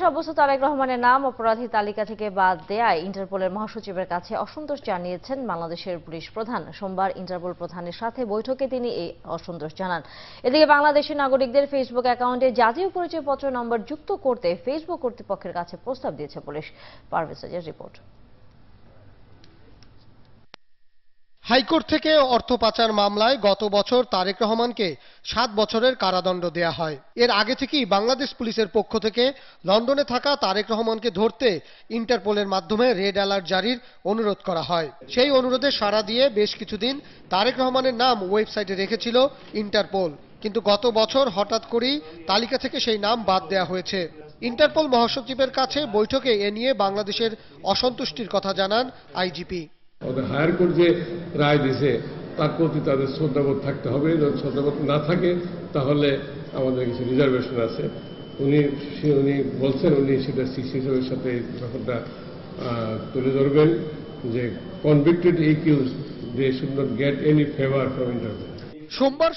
সাব্যস্ত তারেক রহমানের নাম অপরাধী তালিকা থেকে বাদ দেয়ায় ইন্টারপোলের মহাসচিবের কাছে অসন্তোষ জানিয়েছেন বাংলাদেশের পুলিশ প্রধান। সোমবার ইন্টারপোল প্রধানের সাথে বৈঠকে তিনি এই অসন্তোষ জানান। এদিকে বাংলাদেশের নাগরিকদের ফেসবুক অ্যাকাউন্টে জাতীয় পরিচয়পত্র নম্বর যুক্ত করতে ফেসবুক কর্তৃপক্ষের কাছে প্রস্তাব দিয়েছে পুলিশ। পারভেজ আজের রিপোর্ট। হাইকোর্ট থেকে অর্থ পাচার মামলায় গত বছর তারেক রহমানকে 7 বছরের কারাদণ্ড দেয়া হয়। এর আগে থেকেই বাংলাদেশ পুলিশের পক্ষ থেকে লন্ডনে থাকা তারেক রহমানকে ধরতে ইন্টারপোলের মাধ্যমে রেড অ্যালার্ট জারির অনুরোধ করা হয়। সেই অনুরোধে সাড়া দিয়ে বেশ কিছুদিন তারেক রহমানের নাম ওয়েবসাইটে রেখেছিল ইন্টারপোল, কিন্তু গত বছর হঠাৎ করেই তালিকা থেকে সেই নাম বাদ দেওয়া হয়েছে। ইন্টারপোল মহাসচিবের কাছে বৈঠকে এ নিয়ে বাংলাদেশের অসন্তুষ্টির কথা জানান আইজিপি। ওদের হায়ার কোর্ট যে রায় দিয়েছে তার প্রতি তাদের শ্রদ্ধাবোধ থাকতে হবে। যদি শ্রদ্ধাবোধ না থাকে তাহলে আমাদের কিছু রিজার্ভেশন আছে। উনি বলছেন উনি সেটা সিসি সাহেবের সাথে ব্যাপারটা তুলে ধরবেন যে convicted accused they should not get any favour from Interpol. সোমবার